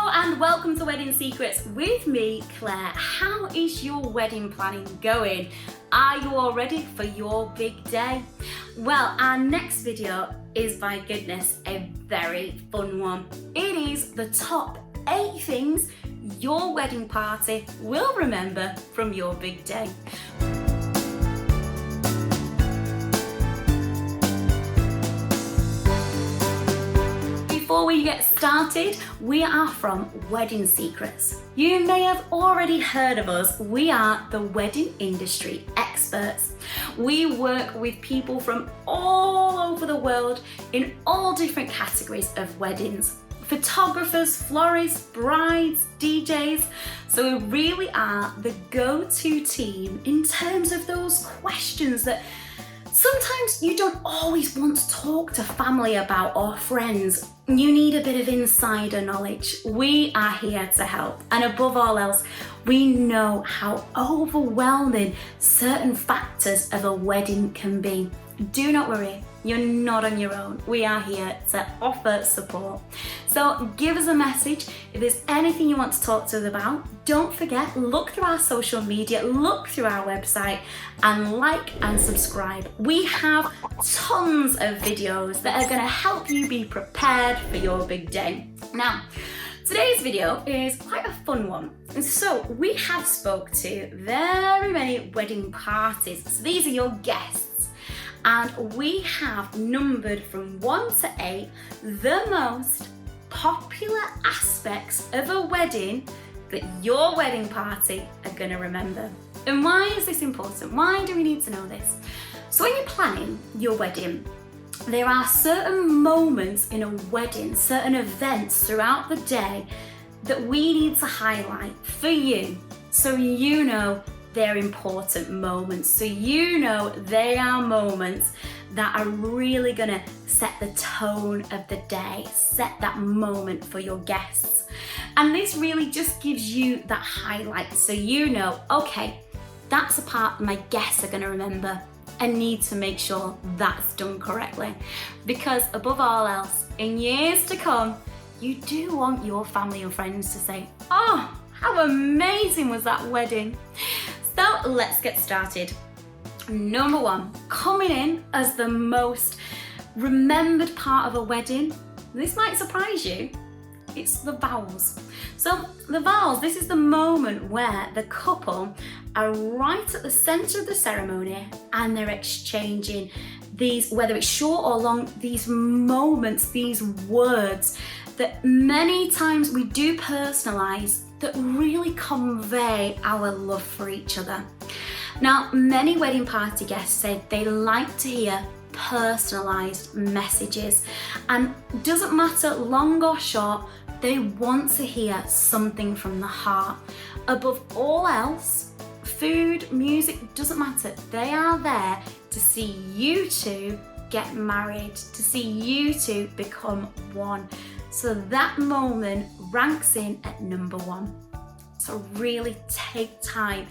Hello and welcome to Wedding Secrets with me, Claire. How is your wedding planning going? Are you all ready for your big day? Well, our next video is, by goodness, a very fun one. It is the top 8 things your wedding party will remember from your big day. Before we get started, we are from Wedding Secrets. You may have already heard of us. We are the wedding industry experts. We work with people from all over the world in all different categories of weddings. Photographers, florists, brides, DJs. So we really are the go-to team in terms of those questions that sometimes you don't always want to talk to family about or friends. You need a bit of insider knowledge. We are here to help. And above all else, we know how overwhelming certain factors of a wedding can be. Do not worry, you're not on your own. We are here to offer support. So give us a message if there's anything you want to talk to us about. Don't forget, look through our social media, look through our website, and like and subscribe. We have tons of videos that are going to help you be prepared for your big day. Now, today's video is quite a fun one. And so we have spoke to very many wedding parties. So these are your guests. And we have numbered from 1 to 8 the most popular aspects of a wedding that your wedding party are going to remember. And why is this important? Why do we need to know this? So when you're planning your wedding, there are certain moments in a wedding, certain events throughout the day that we need to highlight for you, so you know they're important moments, so you know they are moments that are really gonna set the tone of the day, set that moment for your guests. And this really just gives you that highlight, so you know, okay, that's a part my guests are gonna remember and need to make sure that's done correctly. Because above all else, in years to come, you do want your family and friends to say, oh, how amazing was that wedding? So let's get started. Number 1, coming in as the most remembered part of a wedding, this might surprise you, it's the vows. So the vows, this is the moment where the couple are right at the center of the ceremony and they're exchanging these, whether it's short or long, these moments, these words that many times we do personalize that really convey our love for each other. Now, many wedding party guests say they like to hear personalized messages, and doesn't matter long or short, they want to hear something from the heart. Above all else, food, music, doesn't matter. They are there to see you two get married, to see you two become one. So that moment ranks in at number 1. So really take time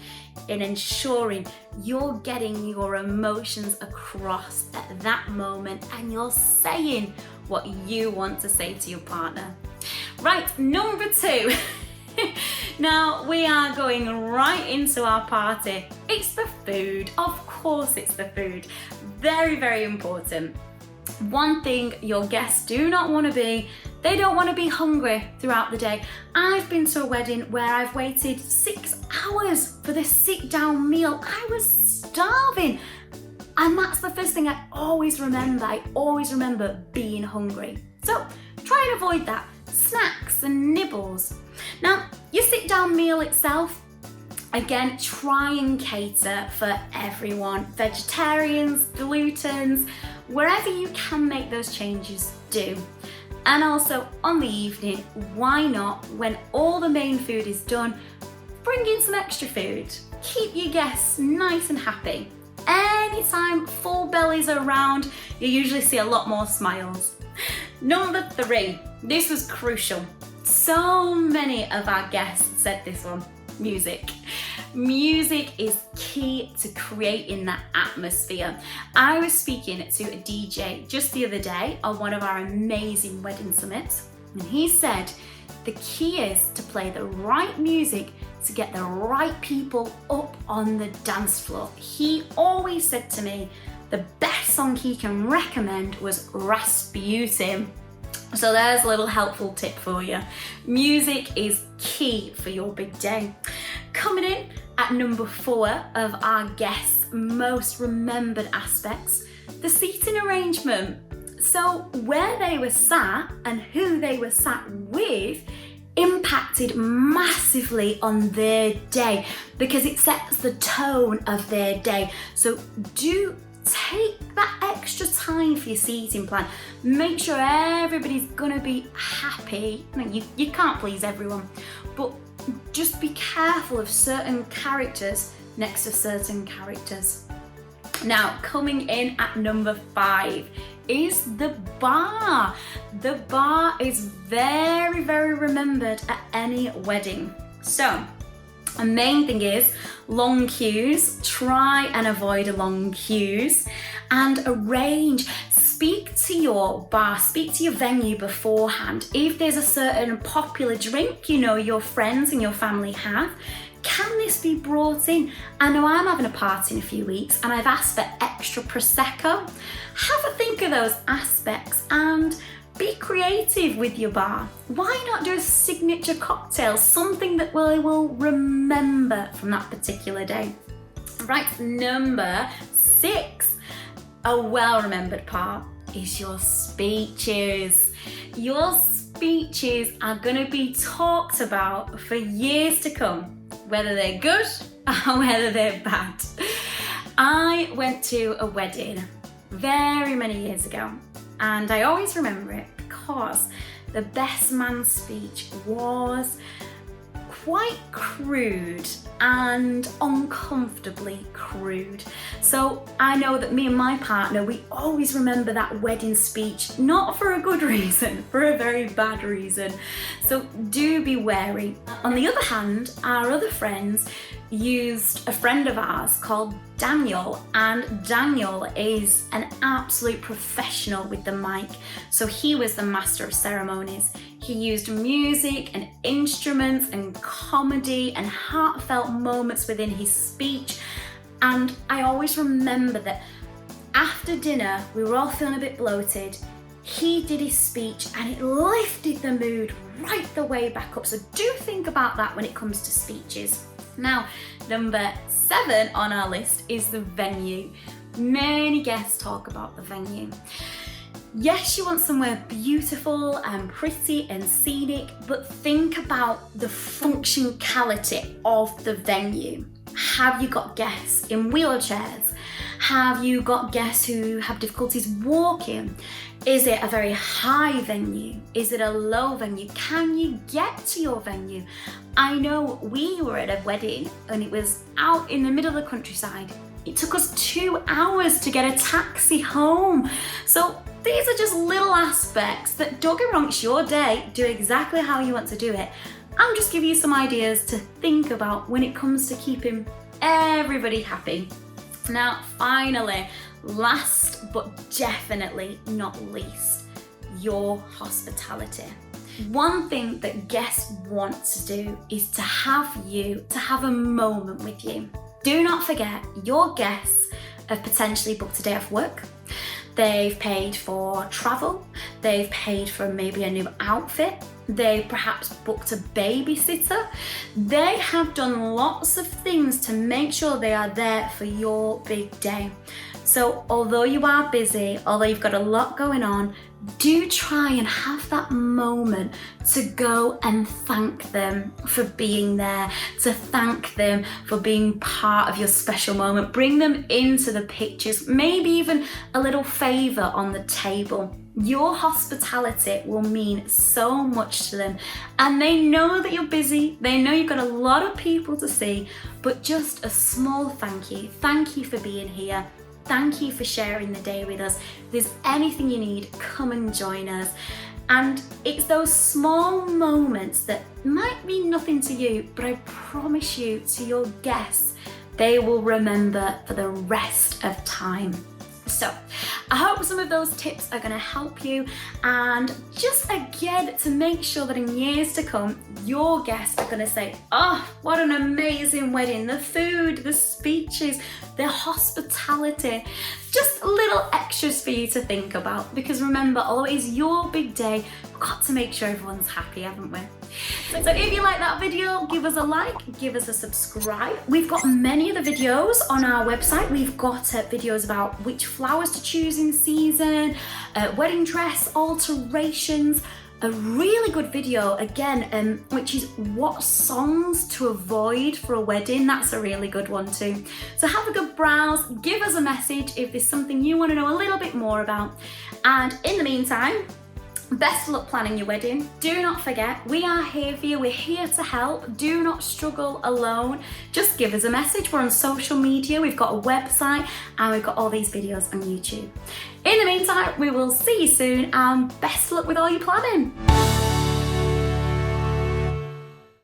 in ensuring you're getting your emotions across at that moment and you're saying what you want to say to your partner. Right, number 2. Now we are going right into our party. It's the food. Of course it's the food. Very, very important. One thing your guests do not want to be, they don't want to be hungry throughout the day. I've been to a wedding where I've waited 6 hours for this sit-down meal. I was starving. And that's the first thing I always remember. I always remember being hungry. So try and avoid that. Snacks and nibbles. Now, your sit-down meal itself, again, try and cater for everyone. Vegetarians, glutens, wherever you can make those changes, do. And also on the evening, why not, when all the main food is done, bring in some extra food. Keep your guests nice and happy. Anytime full bellies are around, you usually see a lot more smiles. Number 3, this was crucial. So many of our guests said this one, music. Music is key to creating that atmosphere. I was speaking to a DJ just the other day on one of our amazing wedding summits, and he said The key is to play the right music to get the right people up on the dance floor. He always said to me the best song he can recommend was Rasputin. So there's a little helpful tip for you. Music is key for your big day. Coming in at number 4 of our guests' most remembered aspects, the seating arrangement. So where they were sat and who they were sat with impacted massively on their day because it sets the tone of their day. So do take that extra time for your seating plan. Make sure everybody's gonna be happy. You can't please everyone, but just be careful of certain characters next to certain characters. Now, coming in at number 5 is the bar. The bar is very, very remembered at any wedding. So, the main thing is long queues. Try and avoid long queues and arrange. Speak to your bar, speak to your venue beforehand. If there's a certain popular drink you know your friends and your family have, can this be brought in? I know I'm having a party in a few weeks and I've asked for extra Prosecco. Have a think of those aspects and be creative with your bar. Why not do a signature cocktail, something that we will remember from that particular day? Right, number 6, a well-remembered part is your speeches. Your speeches are going to be talked about for years to come, whether they're good or whether they're bad. I went to a wedding very many years ago, and I always remember it because the best man speech was quite crude and uncomfortably crude. So I know that me and my partner, we always remember that wedding speech, not for a good reason, for a very bad reason. So do be wary. On the other hand, our other friends used a friend of ours called Daniel, and Daniel is an absolute professional with the mic. So he was the master of ceremonies. He used music and instruments and comedy and heartfelt moments within his speech. And I always remember that after dinner, we were all feeling a bit bloated. He did his speech and it lifted the mood right the way back up. So do think about that when it comes to speeches. Now, number 7 on our list is the venue. Many guests talk about the venue. Yes, you want somewhere beautiful and pretty and scenic, but think about the functionality of the venue. Have you got guests in wheelchairs? Have you got guests who have difficulties walking? Is it a very high venue? Is it a low venue? Can you get to your venue? I know we were at a wedding and it was out in the middle of the countryside. It took us 2 hours to get a taxi home. So these are just little aspects that, don't get me wrong, it's your day, do exactly how you want to do it. I'm just giving you some ideas to think about when it comes to keeping everybody happy. Now, finally, last but definitely not least, your hospitality. One thing that guests want to do is to have a moment with you. Do not forget, your guests have potentially booked a day off work. They've paid for travel. They've paid for maybe a new outfit. They perhaps booked a babysitter. They have done lots of things to make sure they are there for your big day. So although you are busy, although you've got a lot going on, do try and have that moment to go and thank them for being there, to thank them for being part of your special moment. Bring them into the pictures, maybe even a little favour on the table. Your hospitality will mean so much to them, and they know that you're busy, they know you've got a lot of people to see, but just a small thank you. Thank you for being here. Thank you for sharing the day with us. If there's anything you need, come and join us. And it's those small moments that might mean nothing to you, but I promise you, to your guests, they will remember for the rest of time. So I hope some of those tips are going to help you, and just again to make sure that in years to come your guests are going to say, oh, what an amazing wedding, the food, the speeches, the hospitality, just little extras for you to think about, because remember, although it is your big day, we've got to make sure everyone's happy, haven't we? So if you like that video, give us a like, give us a subscribe. We've got many of the videos on our website. We've got videos about which flowers to choose in season, wedding dress alterations, a really good video again, which is what songs to avoid for a wedding. That's a really good one too. So have a good browse, give us a message if there's something you want to know a little bit more about. And in the meantime, best of luck planning your wedding. Do not forget, we are here for you. We're here to help. Do not struggle alone. Just give us a message. We're on social media. We've got a website and we've got all these videos on YouTube. In the meantime, we will see you soon, and best of luck with all your planning.